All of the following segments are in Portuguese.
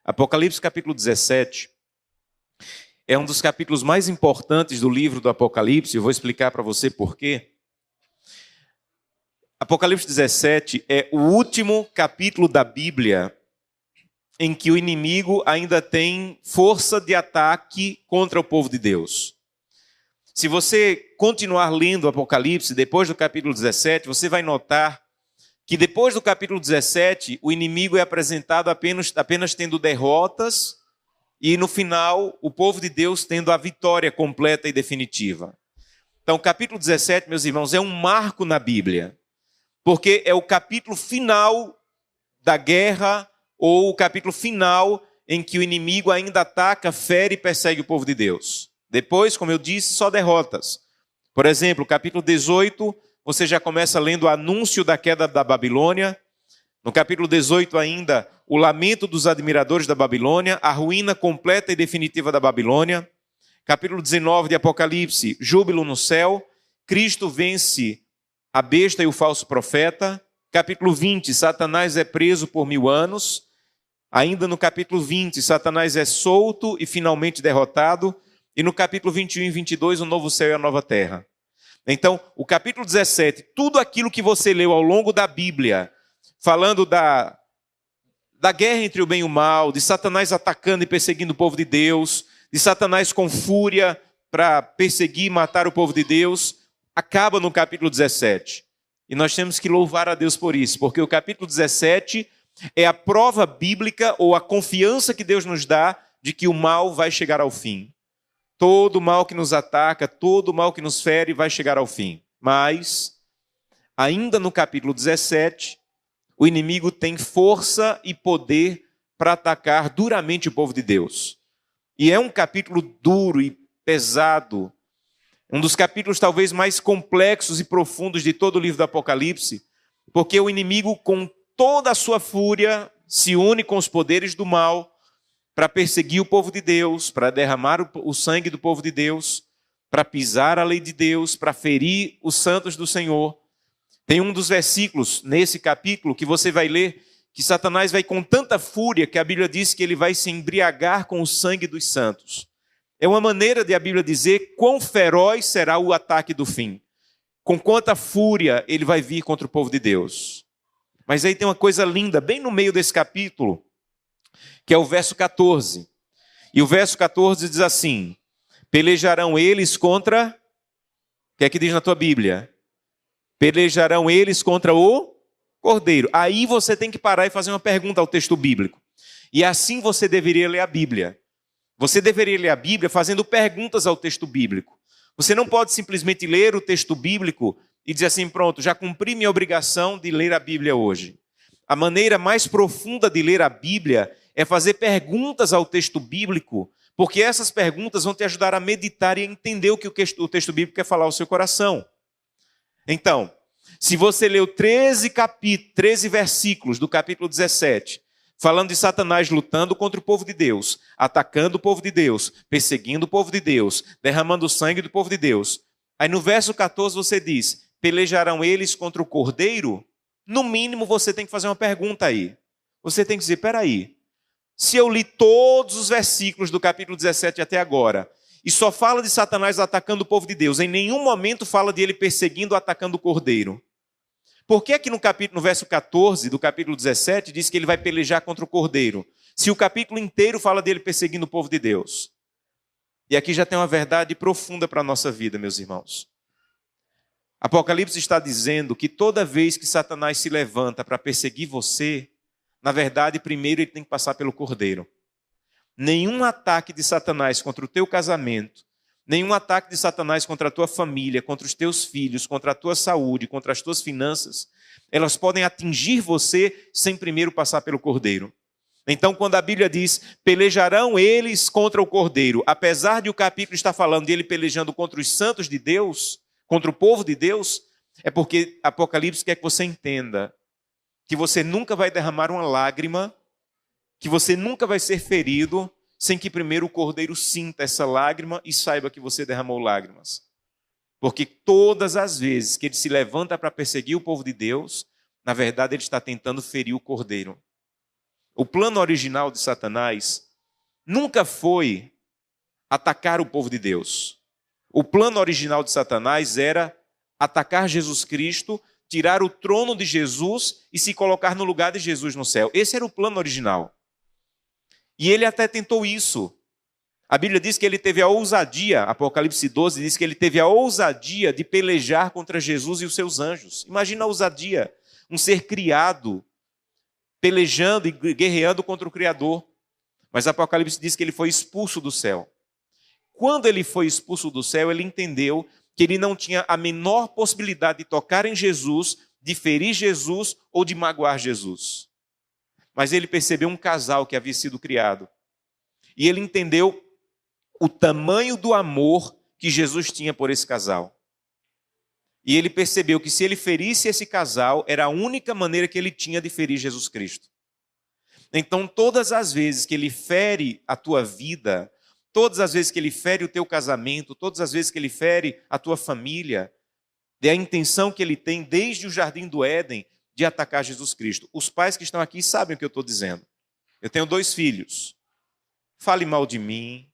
Apocalipse capítulo 17 é um dos capítulos mais importantes do livro do Apocalipse. Eu vou explicar para você por quê. Apocalipse 17 é o último capítulo da Bíblia em que o inimigo ainda tem força de ataque contra o povo de Deus. Se você continuar lendo o Apocalipse, depois do capítulo 17, você vai notar que depois do capítulo 17, o inimigo é apresentado apenas tendo derrotas e no final o povo de Deus tendo a vitória completa e definitiva. Então o capítulo 17, meus irmãos, é um marco na Bíblia, porque é o capítulo final da guerra ou o capítulo final em que o inimigo ainda ataca, fere e persegue o povo de Deus. Depois, como eu disse, só derrotas. Por exemplo, capítulo 18, você já começa lendo o anúncio da queda da Babilônia. No capítulo 18 ainda, o lamento dos admiradores da Babilônia, a ruína completa e definitiva da Babilônia. Capítulo 19 de Apocalipse, júbilo no céu. Cristo vence a besta e o falso profeta. Capítulo 20, Satanás é preso por 1000 anos. Ainda no capítulo 20, Satanás é solto e finalmente derrotado. E no capítulo 21 e 22, o novo céu e a nova terra. Então, o capítulo 17, tudo aquilo que você leu ao longo da Bíblia, falando da guerra entre o bem e o mal, de Satanás atacando e perseguindo o povo de Deus, de Satanás com fúria para perseguir e matar o povo de Deus, acaba no capítulo 17. E nós temos que louvar a Deus por isso, porque o capítulo 17 é a prova bíblica ou a confiança que Deus nos dá de que o mal vai chegar ao fim. Todo o mal que nos ataca, todo o mal que nos fere vai chegar ao fim. Mas, ainda no capítulo 17, o inimigo tem força e poder para atacar duramente o povo de Deus. E é um capítulo duro e pesado, um dos capítulos talvez mais complexos e profundos de todo o livro do Apocalipse, porque o inimigo, com toda a sua fúria, se une com os poderes do mal para perseguir o povo de Deus, para derramar o sangue do povo de Deus, para pisar a lei de Deus, para ferir os santos do Senhor. Tem um dos versículos nesse capítulo que você vai ler, que Satanás vai com tanta fúria que a Bíblia diz que ele vai se embriagar com o sangue dos santos. É uma maneira de a Bíblia dizer quão feroz será o ataque do fim. Com quanta fúria ele vai vir contra o povo de Deus. Mas aí tem uma coisa linda, bem no meio desse capítulo, que é o verso 14. E o verso 14 diz assim: pelejarão eles contra... O que é que diz na tua Bíblia? Pelejarão eles contra o Cordeiro. Aí você tem que parar e fazer uma pergunta ao texto bíblico. E assim você deveria ler a Bíblia. Você deveria ler a Bíblia fazendo perguntas ao texto bíblico. Você não pode simplesmente ler o texto bíblico e dizer assim, pronto, já cumpri minha obrigação de ler a Bíblia hoje. A maneira mais profunda de ler a Bíblia é fazer perguntas ao texto bíblico, porque essas perguntas vão te ajudar a meditar e a entender o que o texto bíblico quer falar ao seu coração. Então, se você leu 13 versículos do capítulo 17, falando de Satanás lutando contra o povo de Deus, atacando o povo de Deus, perseguindo o povo de Deus, derramando o sangue do povo de Deus, aí no verso 14 você diz, pelejarão eles contra o Cordeiro? No mínimo você tem que fazer uma pergunta aí. Você tem que dizer, peraí, se eu li todos os versículos do capítulo 17 até agora, e só fala de Satanás atacando o povo de Deus, em nenhum momento fala de ele perseguindo ou atacando o Cordeiro. Por que no verso 14 do capítulo 17 diz que ele vai pelejar contra o Cordeiro, se o capítulo inteiro fala dele perseguindo o povo de Deus? E aqui já tem uma verdade profunda para a nossa vida, meus irmãos. Apocalipse está dizendo que toda vez que Satanás se levanta para perseguir você, na verdade, primeiro ele tem que passar pelo Cordeiro. Nenhum ataque de Satanás contra o teu casamento, nenhum ataque de Satanás contra a tua família, contra os teus filhos, contra a tua saúde, contra as tuas finanças, elas podem atingir você sem primeiro passar pelo Cordeiro. Então, quando a Bíblia diz, pelejarão eles contra o Cordeiro, apesar de o capítulo estar falando de ele pelejando contra os santos de Deus, contra o povo de Deus, é porque Apocalipse quer que você entenda que você nunca vai derramar uma lágrima, que você nunca vai ser ferido, sem que primeiro o Cordeiro sinta essa lágrima e saiba que você derramou lágrimas. Porque todas as vezes que ele se levanta para perseguir o povo de Deus, na verdade ele está tentando ferir o Cordeiro. O plano original de Satanás nunca foi atacar o povo de Deus. O plano original de Satanás era atacar Jesus Cristo, tirar o trono de Jesus e se colocar no lugar de Jesus no céu. Esse era o plano original. E ele até tentou isso. A Bíblia diz que ele teve a ousadia, Apocalipse 12 diz que ele teve a ousadia de pelejar contra Jesus e os seus anjos. Imagina a ousadia, um ser criado, pelejando e guerreando contra o Criador. Mas Apocalipse diz que ele foi expulso do céu. Quando ele foi expulso do céu, ele entendeu que ele não tinha a menor possibilidade de tocar em Jesus, de ferir Jesus ou de magoar Jesus. Mas ele percebeu um casal que havia sido criado. E ele entendeu o tamanho do amor que Jesus tinha por esse casal. E ele percebeu que se ele ferisse esse casal, era a única maneira que ele tinha de ferir Jesus Cristo. Então, todas as vezes que ele fere a tua vida, todas as vezes que ele fere o teu casamento, todas as vezes que ele fere a tua família, é a intenção que ele tem desde o Jardim do Éden de atacar Jesus Cristo. Os pais que estão aqui sabem o que eu estou dizendo. Eu tenho 2 filhos. Fale mal de mim,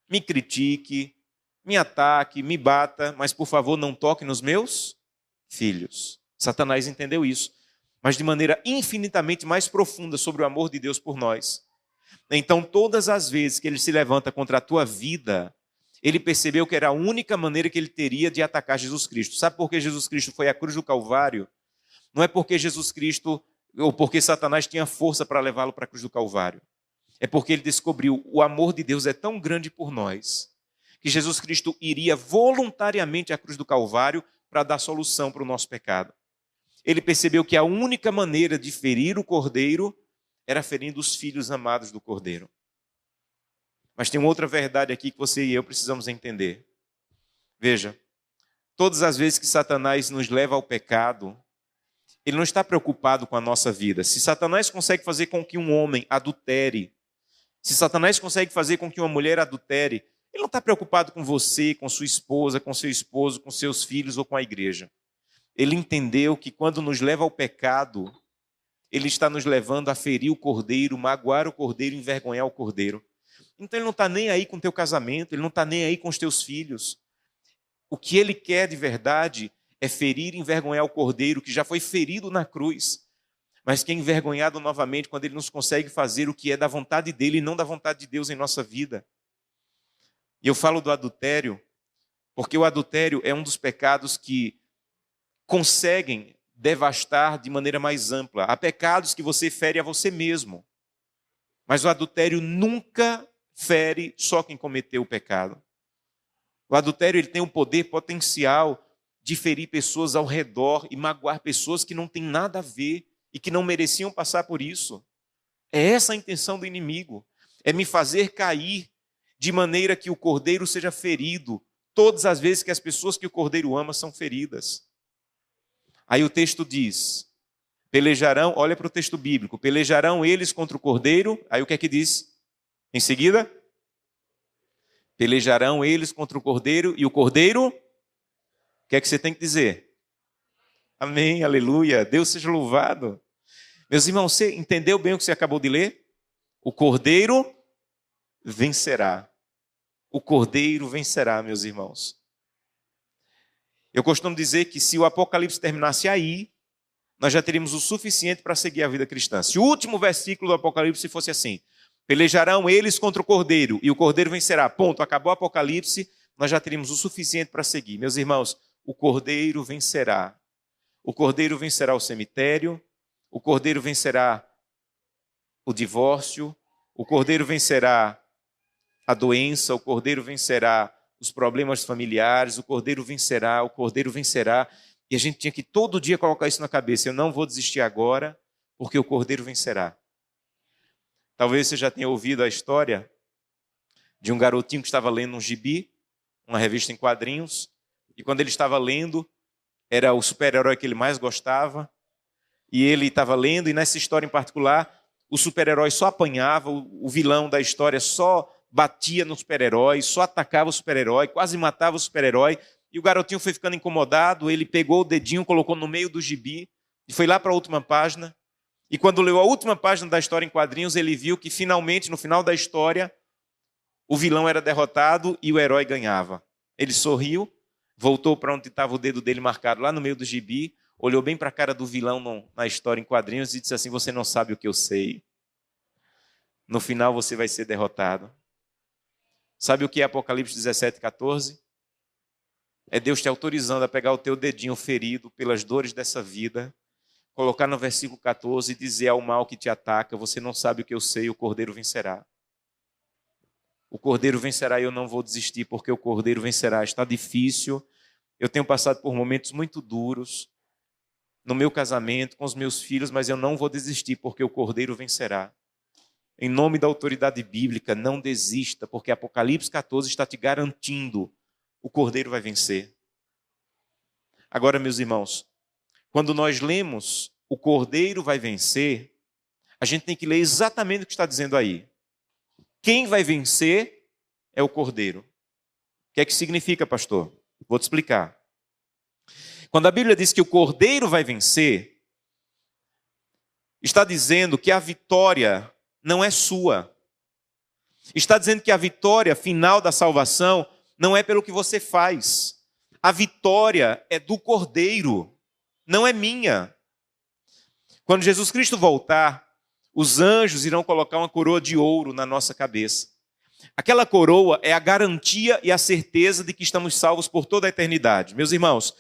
me critique, me ataque, me bata, mas por favor não toque nos meus filhos. Satanás entendeu isso, mas de maneira infinitamente mais profunda sobre o amor de Deus por nós. Então, todas as vezes que ele se levanta contra a tua vida, ele percebeu que era a única maneira que ele teria de atacar Jesus Cristo. Sabe por que Jesus Cristo foi à cruz do Calvário? Não é porque Jesus Cristo, ou porque Satanás tinha força para levá-lo para a cruz do Calvário. É porque ele descobriu o amor de Deus é tão grande por nós, que Jesus Cristo iria voluntariamente à cruz do Calvário para dar solução para o nosso pecado. Ele percebeu que a única maneira de ferir o Cordeiro era ferindo os filhos amados do Cordeiro. Mas tem uma outra verdade aqui que você e eu precisamos entender. Veja, todas as vezes que Satanás nos leva ao pecado, ele não está preocupado com a nossa vida. Se Satanás consegue fazer com que um homem adultere, se Satanás consegue fazer com que uma mulher adultere, ele não está preocupado com você, com sua esposa, com seu esposo, com seus filhos ou com a igreja. Ele entendeu que quando nos leva ao pecado, ele está nos levando a ferir o Cordeiro, magoar o Cordeiro, envergonhar o Cordeiro. Então ele não está nem aí com o teu casamento, ele não está nem aí com os teus filhos. O que ele quer de verdade é ferir e envergonhar o Cordeiro, que já foi ferido na cruz, mas que é envergonhado novamente quando ele nos consegue fazer o que é da vontade dele e não da vontade de Deus em nossa vida. E eu falo do adultério, porque o adultério é um dos pecados que conseguem devastar de maneira mais ampla. Há pecados que você fere a você mesmo, mas o adultério nunca fere só quem cometeu o pecado. O adultério ele tem o poder potencial de ferir pessoas ao redor e magoar pessoas que não têm nada a ver e que não mereciam passar por isso. É essa a intenção do inimigo, é me fazer cair de maneira que o Cordeiro seja ferido todas as vezes que as pessoas que o Cordeiro ama são feridas. Aí o texto diz, pelejarão, olha para o texto bíblico, pelejarão eles contra o Cordeiro, aí o que é que diz? Em seguida, pelejarão eles contra o Cordeiro e o Cordeiro, o que é que você tem que dizer? Amém, aleluia, Deus seja louvado. Meus irmãos, você entendeu bem o que você acabou de ler? O Cordeiro vencerá. O Cordeiro vencerá, meus irmãos. Eu costumo dizer que se o Apocalipse terminasse aí, nós já teríamos o suficiente para seguir a vida cristã. Se o último versículo do Apocalipse fosse assim, pelejarão eles contra o Cordeiro e o Cordeiro vencerá, ponto, acabou o Apocalipse, nós já teríamos o suficiente para seguir. Meus irmãos, o Cordeiro vencerá. O Cordeiro vencerá o cemitério, o Cordeiro vencerá o divórcio, o Cordeiro vencerá a doença, o Cordeiro vencerá os problemas familiares, o Cordeiro vencerá, o Cordeiro vencerá. E a gente tinha que todo dia colocar isso na cabeça. Eu não vou desistir agora, porque o Cordeiro vencerá. Talvez você já tenha ouvido a história de um garotinho que estava lendo um gibi, uma revista em quadrinhos, e quando ele estava lendo, era o super-herói que ele mais gostava, e ele estava lendo, e nessa história em particular, o super-herói só apanhava, o vilão da história só batia no super-herói, só atacava o super-herói, quase matava o super-herói, e o garotinho foi ficando incomodado, ele pegou o dedinho, colocou no meio do gibi, e foi lá para a última página, E quando leu a última página da história em quadrinhos, ele viu que finalmente, no final da história, o vilão era derrotado e o herói ganhava. Ele sorriu, voltou para onde estava o dedo dele marcado lá no meio do gibi, olhou bem para a cara do vilão na história em quadrinhos e disse assim: você não sabe o que eu sei. No final você vai ser derrotado. Sabe o que é Apocalipse 17:14? É Deus te autorizando a pegar o teu dedinho ferido pelas dores dessa vida, colocar no versículo 14 e dizer ao mal que te ataca: você não sabe o que eu sei, o Cordeiro vencerá. O Cordeiro vencerá e eu não vou desistir, porque o Cordeiro vencerá. Está difícil, eu tenho passado por momentos muito duros no meu casamento, com os meus filhos, mas eu não vou desistir, porque o Cordeiro vencerá. Em nome da autoridade bíblica, não desista, porque Apocalipse 14 está te garantindo: o Cordeiro vai vencer. Agora, meus irmãos, quando nós lemos o Cordeiro vai vencer, a gente tem que ler exatamente o que está dizendo aí. Quem vai vencer é o Cordeiro. O que é que significa, pastor? Vou te explicar. Quando a Bíblia diz que o Cordeiro vai vencer, está dizendo que a vitória não é sua. Está dizendo que a vitória final da salvação não é pelo que você faz. A vitória é do Cordeiro, não é minha. Quando Jesus Cristo voltar, os anjos irão colocar uma coroa de ouro na nossa cabeça. Aquela coroa é a garantia e a certeza de que estamos salvos por toda a eternidade. Meus irmãos,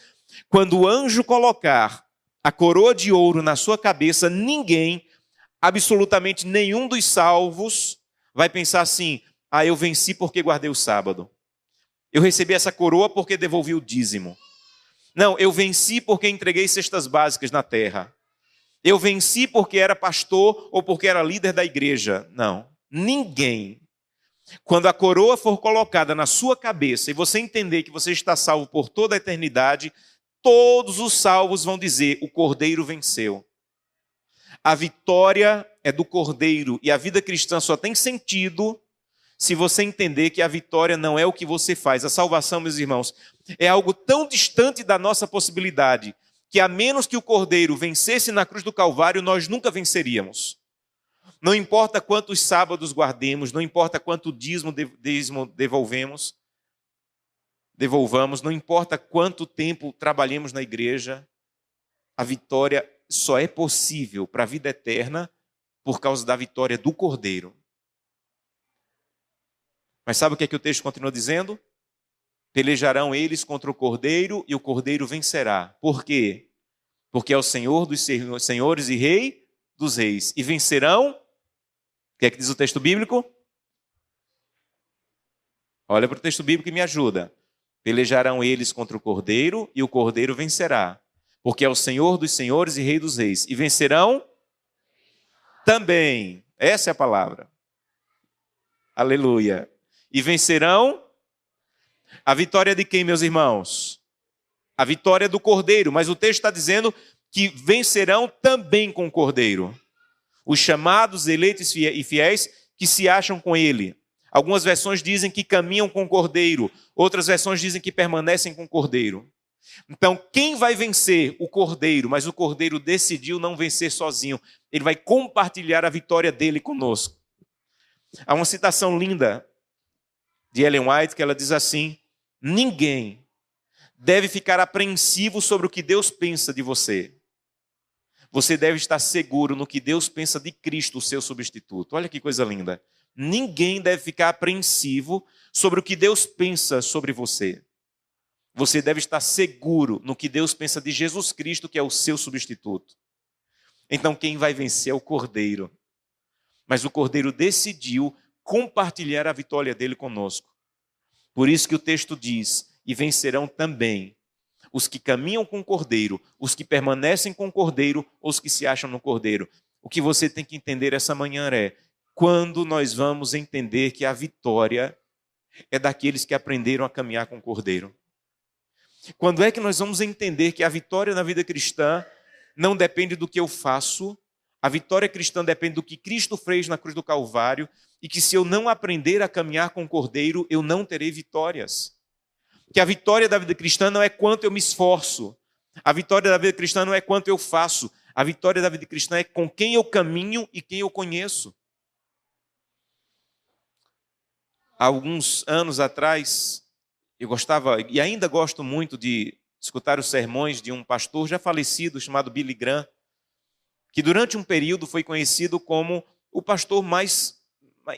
quando o anjo colocar a coroa de ouro na sua cabeça, ninguém, absolutamente nenhum dos salvos, vai pensar assim: eu venci porque guardei o sábado. Eu recebi essa coroa porque devolvi o dízimo. Não, eu venci porque entreguei cestas básicas na terra. Eu venci porque era pastor ou porque era líder da igreja. Não, ninguém. Quando a coroa for colocada na sua cabeça e você entender que você está salvo por toda a eternidade, todos os salvos vão dizer: o Cordeiro venceu. A vitória é do Cordeiro e a vida cristã só tem sentido se você entender que a vitória não é o que você faz. A salvação, meus irmãos, é algo tão distante da nossa possibilidade que, a menos que o Cordeiro vencesse na cruz do Calvário, nós nunca venceríamos. Não importa quantos sábados guardemos, não importa quanto dízimo devolvamos, não importa quanto tempo trabalhemos na igreja, a vitória só é possível para a vida eterna por causa da vitória do Cordeiro. Mas sabe o que é que o texto continua dizendo? Pelejarão eles contra o Cordeiro e o Cordeiro vencerá. Por quê? Porque é o Senhor dos senhores e Rei dos reis. E vencerão. O que é que diz o texto bíblico? Olha para o texto bíblico e me ajuda. Pelejarão eles contra o Cordeiro e o Cordeiro vencerá. Porque é o Senhor dos senhores e Rei dos reis. E vencerão também. Essa é a palavra. Aleluia. E vencerão. A vitória de quem, meus irmãos? A vitória do Cordeiro. Mas o texto está dizendo que vencerão também com o Cordeiro. Os chamados, eleitos e fiéis que se acham com ele. Algumas versões dizem que caminham com o Cordeiro. Outras versões dizem que permanecem com o Cordeiro. Então, quem vai vencer? O Cordeiro. Mas o Cordeiro decidiu não vencer sozinho. Ele vai compartilhar a vitória dele conosco. Há uma citação linda de Ellen White que ela diz assim: ninguém deve ficar apreensivo sobre o que Deus pensa de você. Você deve estar seguro no que Deus pensa de Cristo, o seu substituto. Olha que coisa linda. Ninguém deve ficar apreensivo sobre o que Deus pensa sobre você. Você deve estar seguro no que Deus pensa de Jesus Cristo, que é o seu substituto. Então quem vai vencer é o Cordeiro. Mas o Cordeiro decidiu compartilhar a vitória dele conosco. Por isso que o texto diz: e vencerão também os que caminham com o Cordeiro, os que permanecem com o Cordeiro, os que se acham no Cordeiro. O que você tem que entender essa manhã é: quando nós vamos entender que a vitória é daqueles que aprenderam a caminhar com o Cordeiro? Quando é que nós vamos entender que a vitória na vida cristã não depende do que eu faço? A vitória cristã depende do que Cristo fez na cruz do Calvário, e que se eu não aprender a caminhar com o Cordeiro, eu não terei vitórias. Que a vitória da vida cristã não é quanto eu me esforço. A vitória da vida cristã não é quanto eu faço. A vitória da vida cristã é com quem eu caminho e quem eu conheço. Há alguns anos atrás, eu gostava, e ainda gosto muito de escutar os sermões de um pastor já falecido, chamado Billy Graham, que durante um período foi conhecido como o pastor mais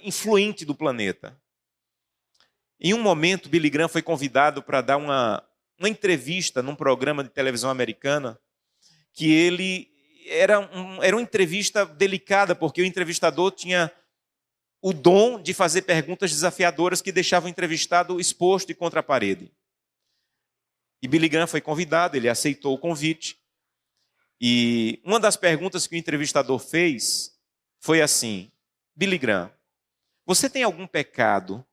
influente do planeta. Em um momento, Billy Graham foi convidado para dar uma entrevista num programa de televisão americana, que ele era uma entrevista delicada, porque o entrevistador tinha o dom de fazer perguntas desafiadoras que deixavam o entrevistado exposto e contra a parede. E Billy Graham foi convidado, ele aceitou o convite. E uma das perguntas que o entrevistador fez foi assim: Billy Graham, você tem algum pecado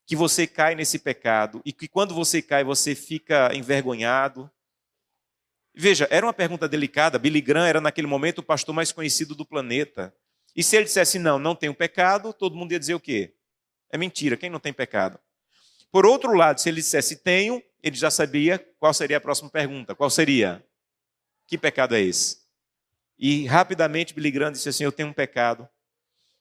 que você cai nesse pecado e que quando você cai você fica envergonhado? Veja, era uma pergunta delicada. Billy Graham era naquele momento o pastor mais conhecido do planeta. E se ele dissesse não tenho pecado, todo mundo ia dizer o quê? É mentira, quem não tem pecado? Por outro lado, se ele dissesse tenho, ele já sabia qual seria a próxima pergunta. Qual seria? Que pecado é esse? E rapidamente Billy Graham disse assim: eu tenho um pecado.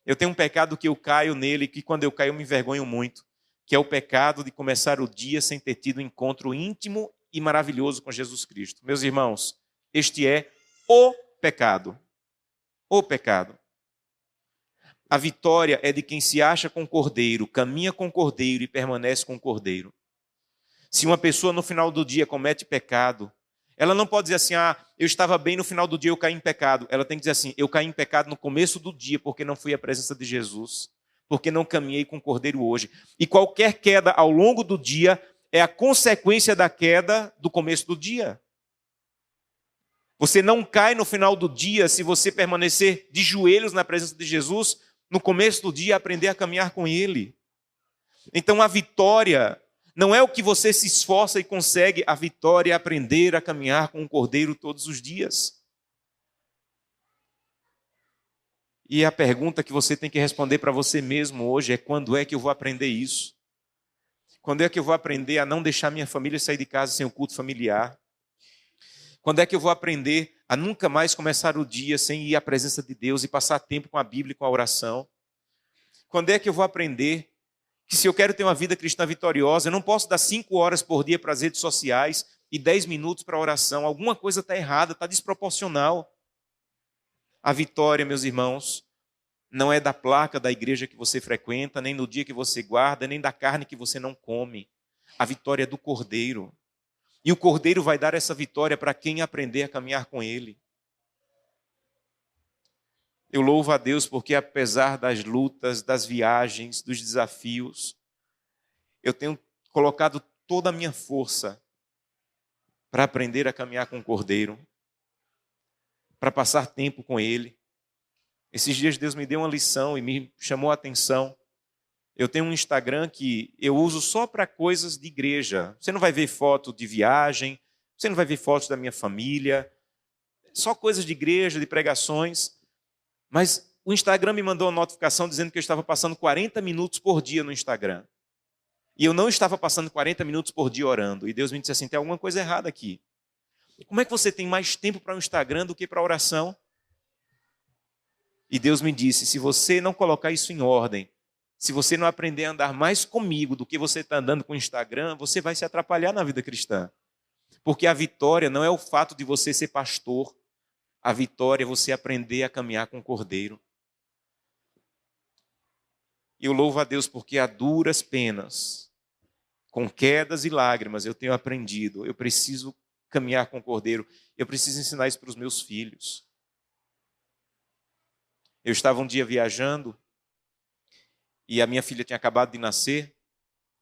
Eu tenho um pecado que eu caio nele, que quando eu caio eu me envergonho muito, que é o pecado de começar o dia sem ter tido um encontro íntimo e maravilhoso com Jesus Cristo. Meus irmãos, este é o pecado. O pecado. A vitória é de quem se acha com o Cordeiro, caminha com o Cordeiro e permanece com o Cordeiro. Se uma pessoa no final do dia comete pecado, ela não pode dizer assim: eu estava bem, no final do dia eu caí em pecado. Ela tem que dizer assim: eu caí em pecado no começo do dia, porque não fui à presença de Jesus, porque não caminhei com o Cordeiro hoje. E qualquer queda ao longo do dia é a consequência da queda do começo do dia. Você não cai no final do dia se você permanecer de joelhos na presença de Jesus no começo do dia, aprender a caminhar com Ele. Então a vitória não é o que você se esforça e consegue, a vitória é aprender a caminhar com o Cordeiro todos os dias. E a pergunta que você tem que responder para você mesmo hoje é: quando é que eu vou aprender isso? Quando é que eu vou aprender a não deixar minha família sair de casa sem o culto familiar? Quando é que eu vou aprender a nunca mais começar o dia sem ir à presença de Deus e passar tempo com a Bíblia e com a oração? Quando é que eu vou aprender que se eu quero ter uma vida cristã vitoriosa, eu não posso dar 5 horas por dia para as redes sociais e 10 minutos para a oração? Alguma coisa está errada, está desproporcional. A vitória, meus irmãos, não é da placa da igreja que você frequenta, nem do dia que você guarda, nem da carne que você não come. A vitória é do Cordeiro. E o Cordeiro vai dar essa vitória para quem aprender a caminhar com Ele. Eu louvo a Deus porque, apesar das lutas, das viagens, dos desafios, eu tenho colocado toda a minha força para aprender a caminhar com o Cordeiro, para passar tempo com Ele. Esses dias Deus me deu uma lição e me chamou a atenção. Eu tenho um Instagram que eu uso só para coisas de igreja. Você não vai ver foto de viagem, você não vai ver fotos da minha família, só coisas de igreja, de pregações. Mas o Instagram me mandou uma notificação dizendo que eu estava passando 40 minutos por dia no Instagram. E eu não estava passando 40 minutos por dia orando. E Deus me disse assim: tem alguma coisa errada aqui. Como é que você tem mais tempo para o Instagram do que para a oração? E Deus me disse: se você não colocar isso em ordem, se você não aprender a andar mais comigo do que você está andando com o Instagram, você vai se atrapalhar na vida cristã. Porque a vitória não é o fato de você ser pastor. A vitória é você aprender a caminhar com o Cordeiro. E eu louvo a Deus porque a duras penas, com quedas e lágrimas, eu tenho aprendido. Eu preciso caminhar com o Cordeiro. Eu preciso ensinar isso para os meus filhos. Eu estava um dia viajando e a minha filha tinha acabado de nascer,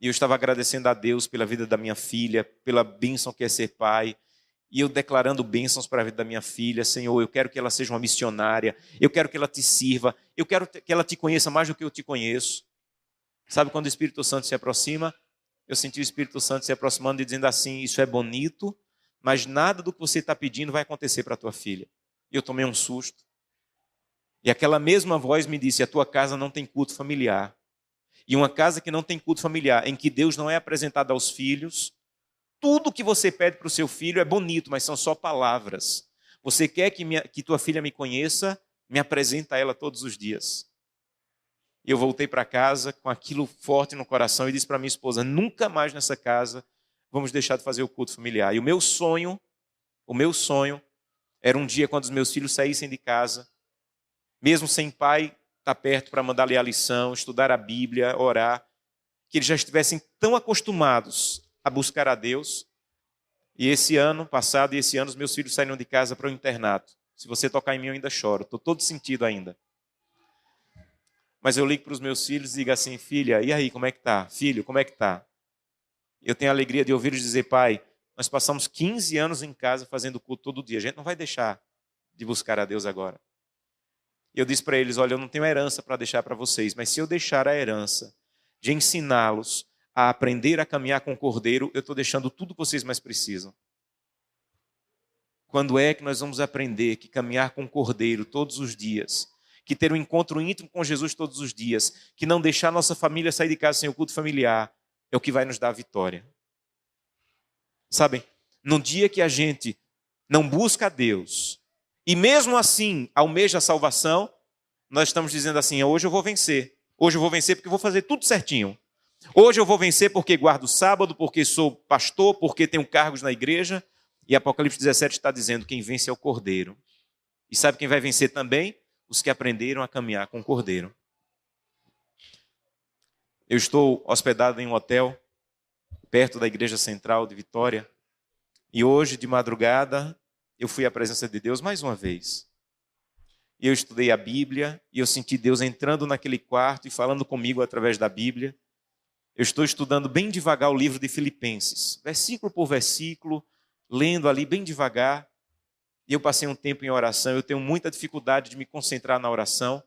e eu estava agradecendo a Deus pela vida da minha filha, pela bênção que é ser pai, e eu declarando bênçãos para a vida da minha filha. Senhor, eu quero que ela seja uma missionária, eu quero que ela te sirva, eu quero que ela te conheça mais do que eu te conheço. Sabe quando o Espírito Santo se aproxima? Eu senti o Espírito Santo se aproximando e dizendo assim: isso é bonito, mas nada do que você está pedindo vai acontecer para a tua filha. E eu tomei um susto. E aquela mesma voz me disse: a tua casa não tem culto familiar. E uma casa que não tem culto familiar, em que Deus não é apresentado aos filhos, tudo que você pede para o seu filho é bonito, mas são só palavras. Você quer que tua filha me conheça? Me apresenta a ela todos os dias. E eu voltei para casa com aquilo forte no coração e disse para minha esposa, nunca mais nessa casa vamos deixar de fazer o culto familiar. E o meu sonho era um dia quando os meus filhos saíssem de casa, mesmo sem pai estar perto para mandar ler a lição, estudar a Bíblia, orar, que eles já estivessem tão acostumados a buscar a Deus. E esse ano passado e esse ano os meus filhos saíram de casa para o internato. Se você tocar em mim eu ainda choro, estou todo sentido ainda. Mas eu ligo para os meus filhos e digo assim, filha, e aí, como é que tá? Filho, como é que tá? Eu tenho a alegria de ouvir eles dizer, pai, nós passamos 15 anos em casa fazendo culto todo dia. A gente não vai deixar de buscar a Deus agora. E eu disse para eles, olha, eu não tenho herança para deixar para vocês, mas se eu deixar a herança de ensiná-los a aprender a caminhar com o Cordeiro, eu estou deixando tudo que vocês mais precisam. Quando é que nós vamos aprender que caminhar com o Cordeiro todos os dias, que ter um encontro íntimo com Jesus todos os dias, que não deixar nossa família sair de casa sem o culto familiar, é o que vai nos dar a vitória. Sabem, no dia que a gente não busca a Deus, e mesmo assim almeja a salvação, nós estamos dizendo assim, hoje eu vou vencer. Hoje eu vou vencer porque eu vou fazer tudo certinho. Hoje eu vou vencer porque guardo o sábado, porque sou pastor, porque tenho cargos na igreja. E Apocalipse 17 está dizendo, quem vence é o Cordeiro. E sabe quem vai vencer também? Os que aprenderam a caminhar com o Cordeiro. Eu estou hospedado em um hotel, perto da Igreja Central de Vitória. E hoje, de madrugada, eu fui à presença de Deus mais uma vez. E eu estudei a Bíblia, e eu senti Deus entrando naquele quarto e falando comigo através da Bíblia. Eu estou estudando bem devagar o livro de Filipenses, versículo por versículo, lendo ali bem devagar. E eu passei um tempo em oração, eu tenho muita dificuldade de me concentrar na oração,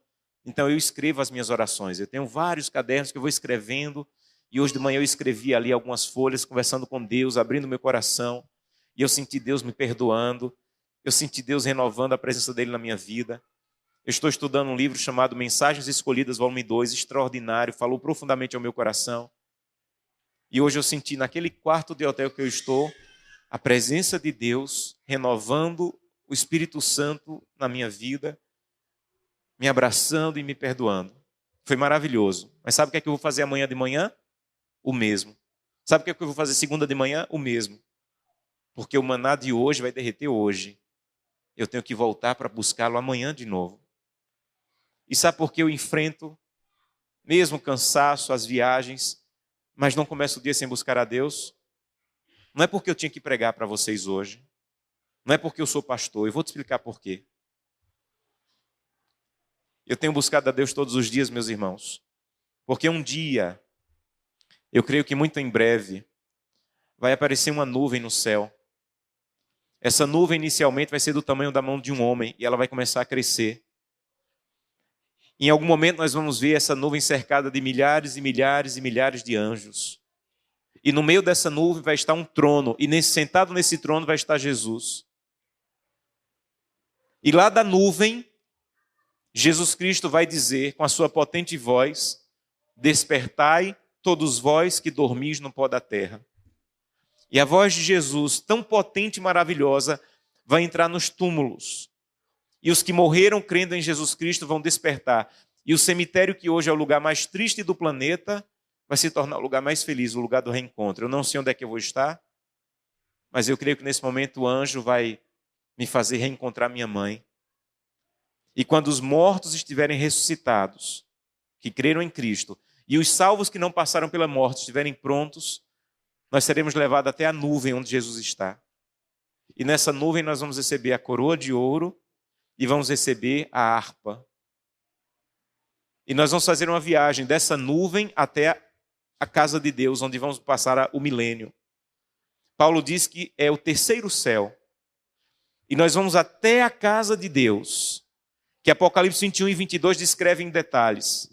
então eu escrevo as minhas orações. Eu tenho vários cadernos que eu vou escrevendo, e hoje de manhã eu escrevi ali algumas folhas, conversando com Deus, abrindo meu coração, e eu senti Deus me perdoando, eu senti Deus renovando a presença dele na minha vida. Eu estou estudando um livro chamado Mensagens Escolhidas, volume 2, extraordinário, falou profundamente ao meu coração. E hoje eu senti naquele quarto de hotel que eu estou, a presença de Deus renovando o Espírito Santo na minha vida, me abraçando e me perdoando. Foi maravilhoso. Mas sabe o que é que eu vou fazer amanhã de manhã? O mesmo. Sabe o que é que eu vou fazer segunda de manhã? O mesmo. Porque o maná de hoje vai derreter hoje. Eu tenho que voltar para buscá-lo amanhã de novo. E sabe por que eu enfrento, mesmo o cansaço, as viagens, mas não começo o dia sem buscar a Deus? Não é porque eu tinha que pregar para vocês hoje. Não é porque eu sou pastor. Eu vou te explicar por quê. Eu tenho buscado a Deus todos os dias, meus irmãos. Porque um dia, eu creio que muito em breve, vai aparecer uma nuvem no céu. Essa nuvem inicialmente vai ser do tamanho da mão de um homem e ela vai começar a crescer. Em algum momento nós vamos ver essa nuvem cercada de milhares e milhares e milhares de anjos. E no meio dessa nuvem vai estar um trono. E sentado nesse trono vai estar Jesus. E lá da nuvem, Jesus Cristo vai dizer com a sua potente voz, despertai todos vós que dormis no pó da terra. E a voz de Jesus, tão potente e maravilhosa, vai entrar nos túmulos. E os que morreram crendo em Jesus Cristo vão despertar. E o cemitério, que hoje é o lugar mais triste do planeta, vai se tornar o lugar mais feliz, o lugar do reencontro. Eu não sei onde é que eu vou estar, mas eu creio que nesse momento o anjo vai me fazer reencontrar minha mãe. E quando os mortos estiverem ressuscitados, que creram em Cristo, e os salvos que não passaram pela morte estiverem prontos, nós seremos levados até a nuvem onde Jesus está. E nessa nuvem nós vamos receber a coroa de ouro e vamos receber a harpa. E nós vamos fazer uma viagem dessa nuvem até a casa de Deus, onde vamos passar o milênio. Paulo diz que é o terceiro céu. E nós vamos até a casa de Deus, que Apocalipse 21 e 22 descreve em detalhes.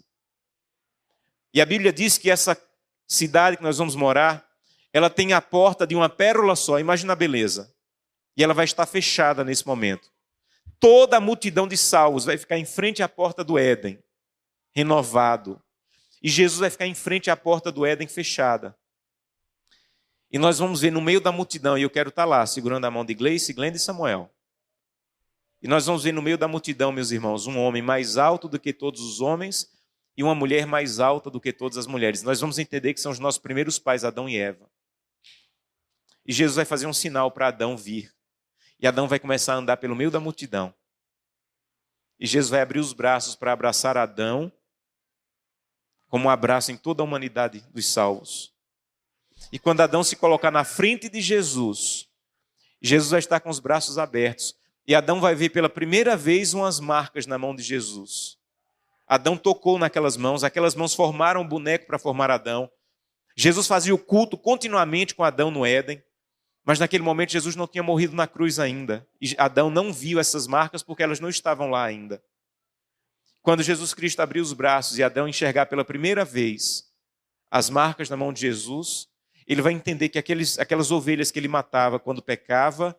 E a Bíblia diz que essa cidade que nós vamos morar, ela tem a porta de uma pérola só, imagina a beleza. E ela vai estar fechada nesse momento. Toda a multidão de salvos vai ficar em frente à porta do Éden, renovado. E Jesus vai ficar em frente à porta do Éden fechada. E nós vamos ver no meio da multidão, e eu quero estar lá, segurando a mão de Gleice, Glenda e Samuel. E nós vamos ver no meio da multidão, meus irmãos, um homem mais alto do que todos os homens e uma mulher mais alta do que todas as mulheres. Nós vamos entender que são os nossos primeiros pais, Adão e Eva. E Jesus vai fazer um sinal para Adão vir. E Adão vai começar a andar pelo meio da multidão. E Jesus vai abrir os braços para abraçar Adão, como um abraço em toda a humanidade dos salvos. E quando Adão se colocar na frente de Jesus, Jesus vai estar com os braços abertos. E Adão vai ver pela primeira vez umas marcas na mão de Jesus. Adão tocou naquelas mãos, aquelas mãos formaram um boneco para formar Adão. Jesus fazia o culto continuamente com Adão no Éden, mas naquele momento Jesus não tinha morrido na cruz ainda. E Adão não viu essas marcas porque elas não estavam lá ainda. Quando Jesus Cristo abriu os braços e Adão enxergar pela primeira vez as marcas na mão de Jesus, ele vai entender que aquelas ovelhas que ele matava quando pecava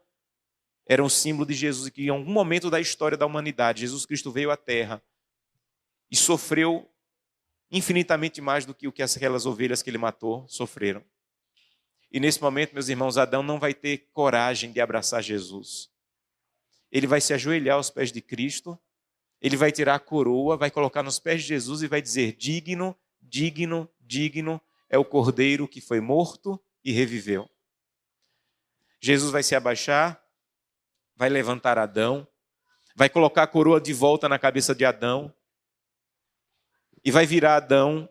eram um símbolo de Jesus, e que em algum momento da história da humanidade, Jesus Cristo veio à Terra e sofreu infinitamente mais do que aquelas ovelhas que ele matou sofreram. E nesse momento, meus irmãos, Adão não vai ter coragem de abraçar Jesus. Ele vai se ajoelhar aos pés de Cristo, ele vai tirar a coroa, vai colocar nos pés de Jesus e vai dizer: digno, digno, digno é o Cordeiro que foi morto e reviveu. Jesus vai se abaixar, vai levantar Adão, vai colocar a coroa de volta na cabeça de Adão e vai virar Adão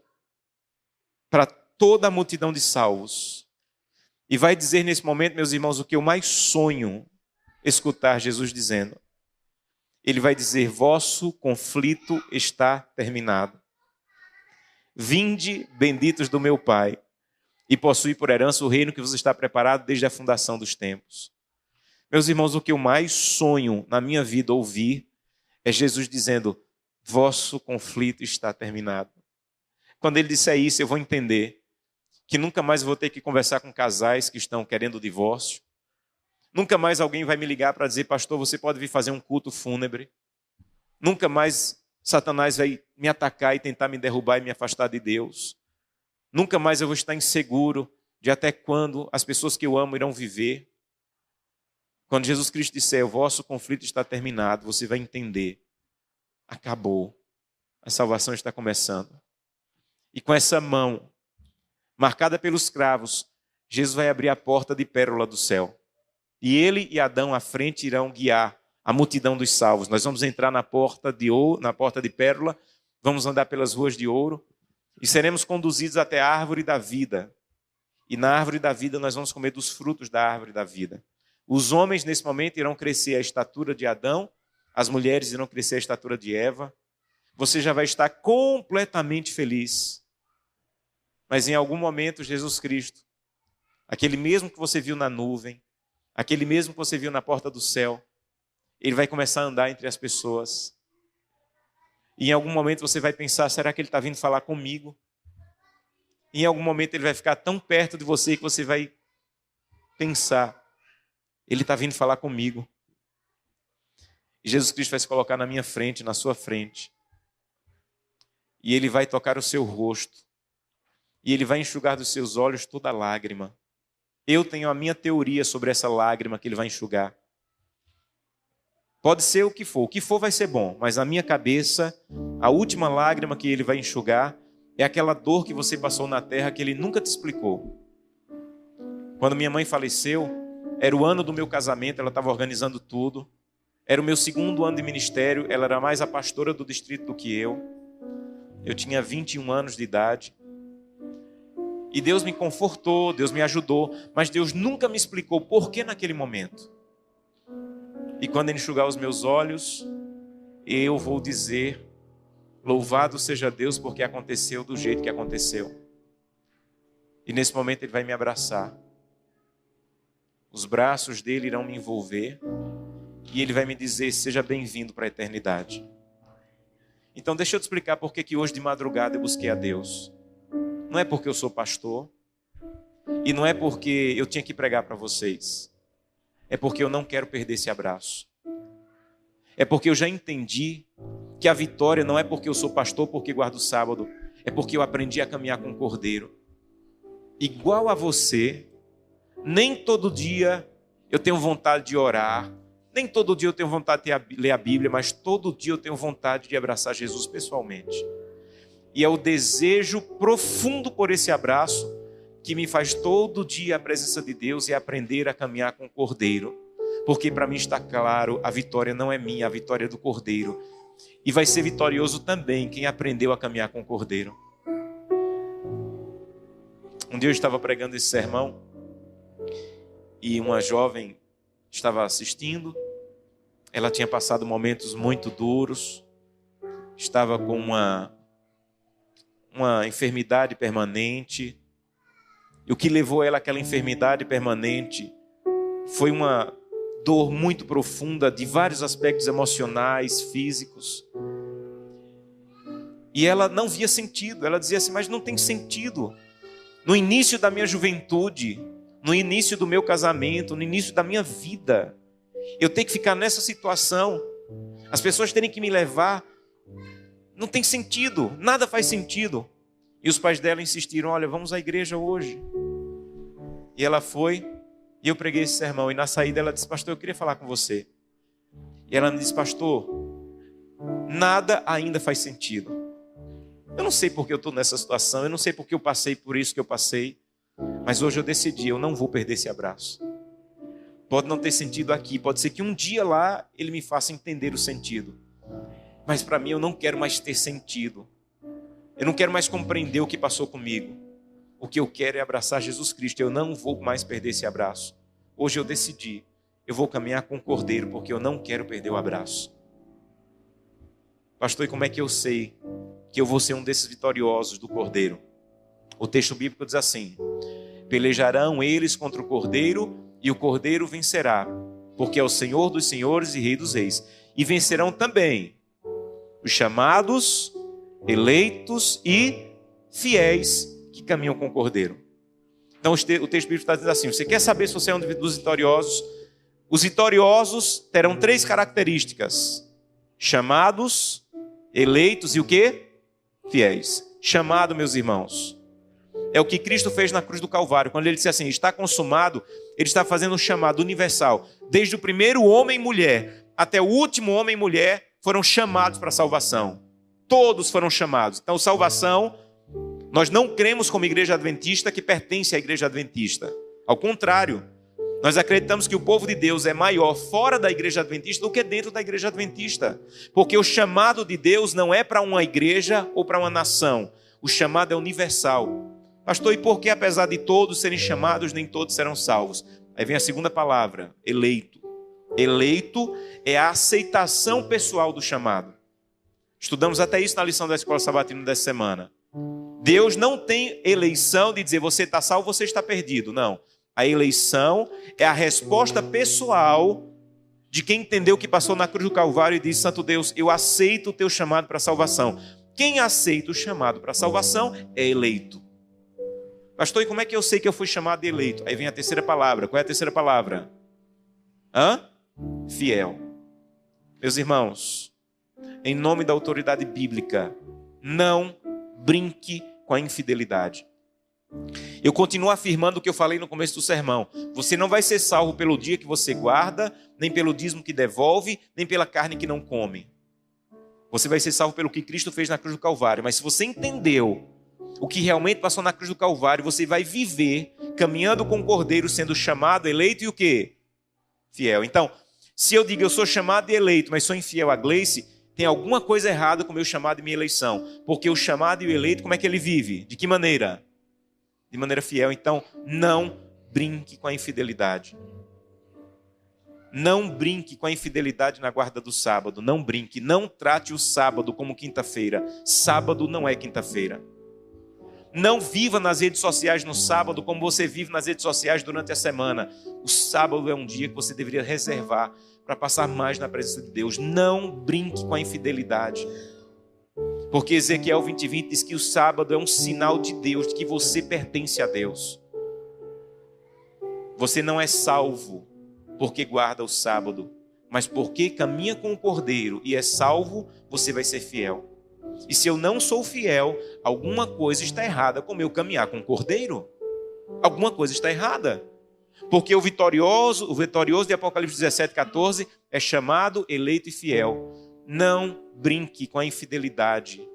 para toda a multidão de salvos. E vai dizer nesse momento, meus irmãos, o que eu mais sonho escutar Jesus dizendo. Ele vai dizer: vosso conflito está terminado. Vinde, benditos do meu Pai, e possui por herança o reino que vos está preparado desde a fundação dos tempos. Meus irmãos, o que eu mais sonho na minha vida ouvir é Jesus dizendo: vosso conflito está terminado. Quando ele disser isso, eu vou entender que nunca mais vou ter que conversar com casais que estão querendo o divórcio. Nunca mais alguém vai me ligar para dizer: pastor, você pode vir fazer um culto fúnebre. Nunca mais Satanás vai me atacar e tentar me derrubar e me afastar de Deus. Nunca mais eu vou estar inseguro de até quando as pessoas que eu amo irão viver. Quando Jesus Cristo disser: o vosso conflito está terminado, você vai entender. Acabou. A salvação está começando. E com essa mão marcada pelos cravos, Jesus vai abrir a porta de pérola do céu. E ele e Adão à frente irão guiar a multidão dos salvos. Nós vamos entrar na porta de ouro, na porta de pérola, vamos andar pelas ruas de ouro e seremos conduzidos até a árvore da vida. E na árvore da vida nós vamos comer dos frutos da árvore da vida. Os homens nesse momento irão crescer a estatura de Adão, as mulheres irão crescer a estatura de Eva. Você já vai estar completamente feliz. Mas em algum momento Jesus Cristo, aquele mesmo que você viu na nuvem, aquele mesmo que você viu na porta do céu, ele vai começar a andar entre as pessoas. E em algum momento você vai pensar: será que ele está vindo falar comigo? E em algum momento ele vai ficar tão perto de você que você vai pensar: ele está vindo falar comigo. E Jesus Cristo vai se colocar na minha frente, na sua frente. E ele vai tocar o seu rosto. E ele vai enxugar dos seus olhos toda lágrima. Eu tenho a minha teoria sobre essa lágrima que ele vai enxugar. Pode ser o que for vai ser bom, mas na minha cabeça, a última lágrima que ele vai enxugar é aquela dor que você passou na terra que ele nunca te explicou. Quando minha mãe faleceu, era o ano do meu casamento, ela estava organizando tudo. Era o meu segundo ano de ministério, ela era mais a pastora do distrito do que eu. Eu tinha 21 anos de idade. E Deus me confortou, Deus me ajudou, mas Deus nunca me explicou por que naquele momento. E quando ele enxugar os meus olhos, eu vou dizer: louvado seja Deus porque aconteceu do jeito que aconteceu. E nesse momento ele vai me abraçar. Os braços dele irão me envolver. E ele vai me dizer: seja bem-vindo para a eternidade. Então deixa eu te explicar por que hoje de madrugada eu busquei a Deus. Não é porque eu sou pastor. E não é porque eu tinha que pregar para vocês. É porque eu não quero perder esse abraço. É porque eu já entendi que a vitória não é porque eu sou pastor, porque guardo o sábado. É porque eu aprendi a caminhar com o Cordeiro. Igual a você, nem todo dia eu tenho vontade de orar, Nem todo dia eu tenho vontade de ler a Bíblia, mas todo dia eu tenho vontade de abraçar Jesus pessoalmente. E é o desejo profundo por esse abraço que me faz todo dia a presença de Deus e aprender a caminhar com o Cordeiro. Porque para mim está claro, a vitória não é minha, a vitória é do Cordeiro. E vai ser vitorioso também quem aprendeu a caminhar com o Cordeiro. Um dia eu estava pregando esse sermão e uma jovem estava assistindo. Ela tinha passado momentos muito duros, estava com uma enfermidade permanente. E o que levou ela àquela enfermidade permanente foi uma dor muito profunda de vários aspectos emocionais, físicos. E ela não via sentido. Ela dizia assim, mas não tem sentido. No início da minha juventude, no início do meu casamento, no início da minha vida, eu tenho que ficar nessa situação. As pessoas terem que me levar. Não tem sentido, nada faz sentido. E os pais dela insistiram, olha, vamos à igreja hoje. E ela foi, e eu preguei esse sermão. E na saída ela disse, pastor, eu queria falar com você. E ela me disse, pastor, nada ainda faz sentido. Eu não sei porque eu estou nessa situação, eu não sei porque eu passei por isso que eu passei. Mas hoje eu decidi, eu não vou perder esse abraço. Pode não ter sentido aqui, pode ser que um dia lá ele me faça entender o sentido. Mas para mim eu não quero mais ter sentido. Eu não quero mais compreender o que passou comigo. O que eu quero é abraçar Jesus Cristo. Eu não vou mais perder esse abraço. Hoje eu decidi, eu vou caminhar com o Cordeiro, porque eu não quero perder o abraço. Pastor, e como é que eu sei que eu vou ser um desses vitoriosos do Cordeiro? O texto bíblico diz assim, pelejarão eles contra o Cordeiro e o Cordeiro vencerá, porque é o Senhor dos senhores e Rei dos reis. E vencerão também os chamados, eleitos e fiéis que caminham com o Cordeiro. Então o texto bíblico está dizendo assim, você quer saber se você é um dos vitoriosos? Os vitoriosos terão 3 características. Chamados, eleitos e o quê? Fiéis. Chamado, meus irmãos, é o que Cristo fez na cruz do Calvário. Quando ele disse assim, está consumado, ele está fazendo um chamado universal. Desde o primeiro homem e mulher até o último homem e mulher foram chamados para a salvação. Todos foram chamados. Então, salvação, nós não cremos como igreja adventista que pertence à igreja adventista. Ao contrário, nós acreditamos que o povo de Deus é maior fora da igreja adventista do que dentro da igreja adventista. Porque o chamado de Deus não é para uma igreja ou para uma nação. O chamado é universal. Pastor, e por que apesar de todos serem chamados, nem todos serão salvos? Aí vem a segunda palavra, eleito. Eleito é a aceitação pessoal do chamado. Estudamos até isso na lição da Escola Sabatina dessa semana. Deus não tem eleição de dizer você está salvo, você está perdido. Não. A eleição é a resposta pessoal de quem entendeu o que passou na cruz do Calvário e disse, Santo Deus, eu aceito o teu chamado para a salvação. Quem aceita o chamado para a salvação é eleito. Pastor, e como é que eu sei que eu fui chamado de eleito? Aí vem a terceira palavra. Qual é a terceira palavra? Fiel. Meus irmãos, em nome da autoridade bíblica, não brinque com a infidelidade. Eu continuo afirmando o que eu falei no começo do sermão. Você não vai ser salvo pelo dia que você guarda, nem pelo dízimo que devolve, nem pela carne que não come. Você vai ser salvo pelo que Cristo fez na cruz do Calvário. Mas se você entendeu o que realmente passou na cruz do Calvário, você vai viver caminhando com o Cordeiro, sendo chamado, eleito e o quê? Fiel. Então, se eu digo eu sou chamado e eleito, mas sou infiel a Gleice, tem alguma coisa errada com o meu chamado e minha eleição. Porque o chamado e o eleito, como é que ele vive? De que maneira? De maneira fiel. Então, não brinque com a infidelidade. Não brinque com a infidelidade na guarda do sábado. Não brinque. Não trate o sábado como quinta-feira. Sábado não é quinta-feira. Não viva nas redes sociais no sábado como você vive nas redes sociais durante a semana. O sábado é um dia que você deveria reservar para passar mais na presença de Deus. Não brinque com a infidelidade. Porque Ezequiel 20:20 diz que o sábado é um sinal de Deus, de que você pertence a Deus. Você não é salvo porque guarda o sábado, mas porque caminha com o Cordeiro e é salvo, você vai ser fiel. E se eu não sou fiel, alguma coisa está errada com o meu caminhar com o Cordeiro. Alguma coisa está errada. Porque o vitorioso de Apocalipse 17:14 é chamado, eleito e fiel. Não brinque com a infidelidade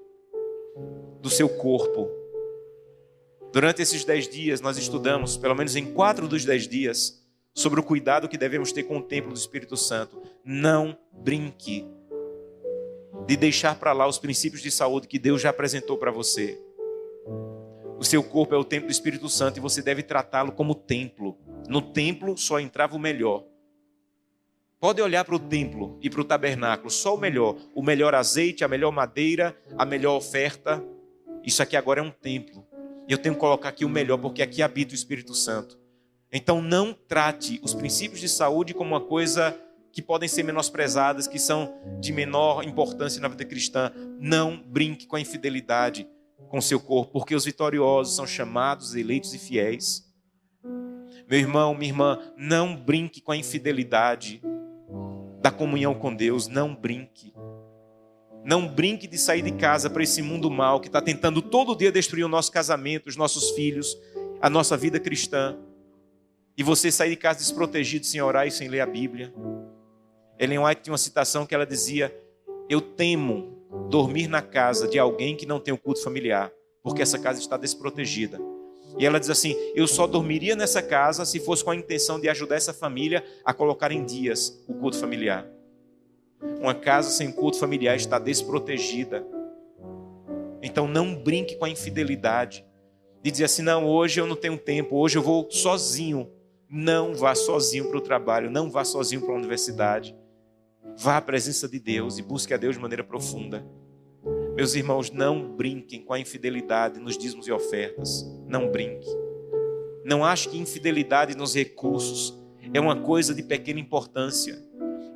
do seu corpo. Durante esses 10 dias nós estudamos, pelo menos em 4 dos 10 dias, sobre o cuidado que devemos ter com o templo do Espírito Santo. Não brinque de deixar para lá os princípios de saúde que Deus já apresentou para você. O seu corpo é o templo do Espírito Santo e você deve tratá-lo como templo. No templo só entrava o melhor. Pode olhar para o templo e para o tabernáculo, só o melhor azeite, a melhor madeira, a melhor oferta. Isso aqui agora é um templo. E eu tenho que colocar aqui o melhor, porque aqui habita o Espírito Santo. Então não trate os princípios de saúde como uma coisa que podem ser menosprezadas, que são de menor importância na vida cristã. Não brinque com a infidelidade com o seu corpo, porque os vitoriosos são chamados, eleitos e fiéis. Meu irmão, minha irmã, não brinque com a infidelidade da comunhão com Deus. Não brinque. Não brinque de sair de casa para esse mundo mau que está tentando todo dia destruir o nosso casamento, os nossos filhos, a nossa vida cristã. E você sair de casa desprotegido, sem orar e sem ler a Bíblia. Ellen White tinha uma citação que ela dizia: eu temo dormir na casa de alguém que não tem o culto familiar, porque essa casa está desprotegida. E ela diz assim: eu só dormiria nessa casa se fosse com a intenção de ajudar essa família a colocar em dias o culto familiar. Uma casa sem culto familiar está desprotegida. Então não brinque com a infidelidade de dizer assim: não, hoje eu não tenho tempo, hoje eu vou sozinho. Não vá sozinho para o trabalho, não vá sozinho para a universidade. Vá à presença de Deus e busque a Deus de maneira profunda. Meus irmãos, não brinquem com a infidelidade nos dízimos e ofertas. Não brinque. Não ache que infidelidade nos recursos é uma coisa de pequena importância.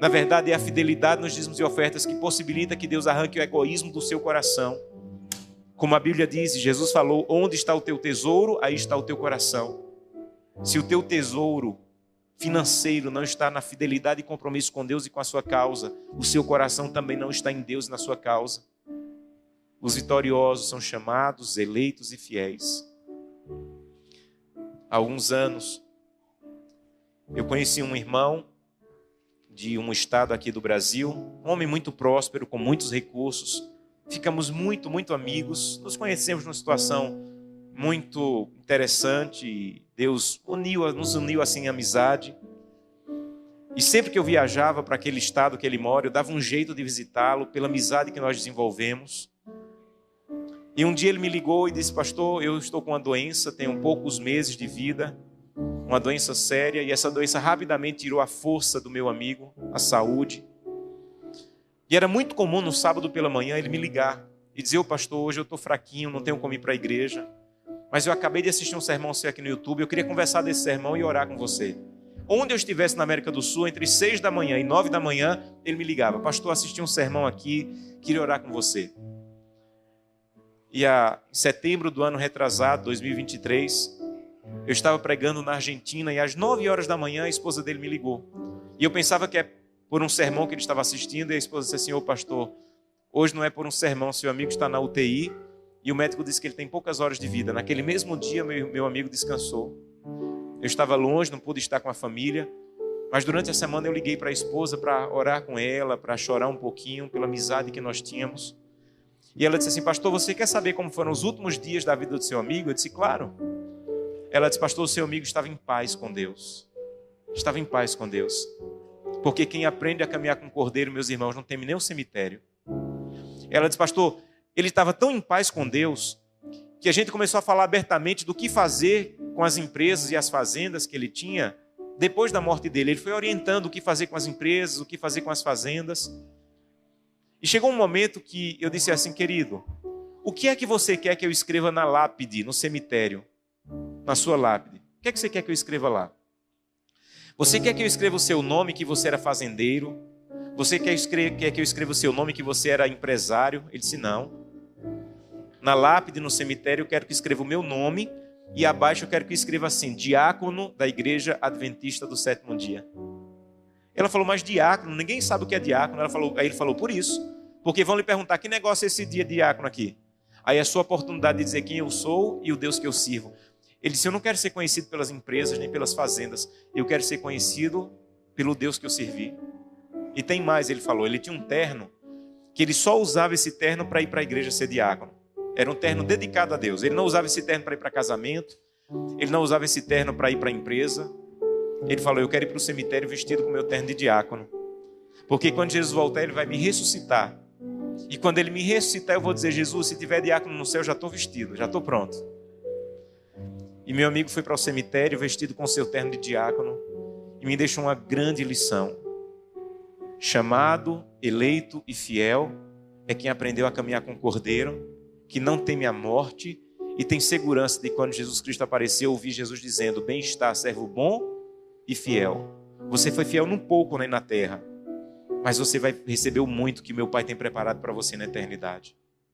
Na verdade, é a fidelidade nos dízimos e ofertas que possibilita que Deus arranque o egoísmo do seu coração. Como a Bíblia diz, Jesus falou: onde está o teu tesouro, aí está o teu coração. Se o teu tesouro financeiro não está na fidelidade e compromisso com Deus e com a sua causa, o seu coração também não está em Deus e na sua causa. Os vitoriosos são chamados, eleitos e fiéis. Há alguns anos, eu conheci um irmão de um estado aqui do Brasil, um homem muito próspero, com muitos recursos. Ficamos muito amigos, nos conhecemos numa situação muito interessante. Deus nos uniu assim em amizade. E sempre que eu viajava para aquele estado que ele mora, eu dava um jeito de visitá-lo pela amizade que nós desenvolvemos. E um dia ele me ligou e disse: pastor, eu estou com uma doença, tenho poucos meses de vida, uma doença séria, e essa doença rapidamente tirou a força do meu amigo, a saúde. E era muito comum no sábado pela manhã ele me ligar e dizer: ô pastor, hoje eu estou fraquinho, não tenho como ir para a igreja, mas eu acabei de assistir um sermão seu aqui no YouTube, eu queria conversar desse sermão e orar com você. Onde eu estivesse na América do Sul, entre 6 da manhã e 9 da manhã, ele me ligava: pastor, assisti um sermão aqui, queria orar com você. E em setembro do ano retrasado, 2023, eu estava pregando na Argentina e às 9 horas da manhã a esposa dele me ligou. E eu pensava que é por um sermão que ele estava assistindo, e a esposa disse assim: ô pastor, hoje não é por um sermão, seu amigo está na UTI e o médico disse que ele tem poucas horas de vida. Naquele mesmo dia, meu amigo descansou. Eu estava longe, não pude estar com a família, mas durante a semana eu liguei para a esposa para orar com ela, para chorar um pouquinho pela amizade que nós tínhamos. E ela disse assim: pastor, você quer saber como foram os últimos dias da vida do seu amigo? Eu disse: claro. Ela disse: pastor, o seu amigo estava em paz com Deus. Estava em paz com Deus. Porque quem aprende a caminhar com o cordeiro, meus irmãos, não teme nem o cemitério. Ela disse: pastor, ele estava tão em paz com Deus que a gente começou a falar abertamente do que fazer com as empresas e as fazendas que ele tinha depois da morte dele. Ele foi orientando o que fazer com as empresas, o que fazer com as fazendas. E chegou um momento que eu disse assim: querido, o que é que você quer que eu escreva na lápide, no cemitério? Na sua lápide. O que é que você quer que eu escreva lá? Você quer que eu escreva o seu nome, que você era fazendeiro? Você quer que eu escreva o seu nome, que você era empresário? Ele disse: não. Na lápide, no cemitério, eu quero que escreva o meu nome, e abaixo eu quero que escreva assim: diácono da Igreja Adventista do Sétimo Dia. Ela falou: mas diácono, ninguém sabe o que é diácono. Aí ele falou: por isso, porque vão lhe perguntar: que negócio é esse dia diácono aqui? Aí é a sua oportunidade de dizer quem eu sou e o Deus que eu sirvo. Ele disse, eu não quero ser conhecido pelas empresas, nem pelas fazendas. Eu quero ser conhecido pelo Deus que eu servi. E tem mais, ele falou, ele tinha um terno, que ele só usava esse terno para ir para a igreja ser diácono. Era um terno dedicado a Deus. Ele não usava esse terno para ir para casamento. Ele não usava esse terno para ir para a empresa. Ele falou, eu quero ir para o cemitério vestido com o meu terno de diácono. Porque quando Jesus voltar, ele vai me ressuscitar. E quando ele me ressuscitar, eu vou dizer, Jesus, se tiver diácono no céu, eu já estou vestido, já estou pronto. E meu amigo foi para o cemitério vestido com seu terno de diácono e me deixou uma grande lição. Chamado, eleito e fiel é quem aprendeu a caminhar com o Cordeiro, que não teme a morte e tem segurança de quando Jesus Cristo aparecer, ouvir Jesus dizendo, bem está, servo bom e fiel. Você foi fiel num pouco, né, na terra, mas você vai receber o muito que meu Pai tem preparado para você na eternidade.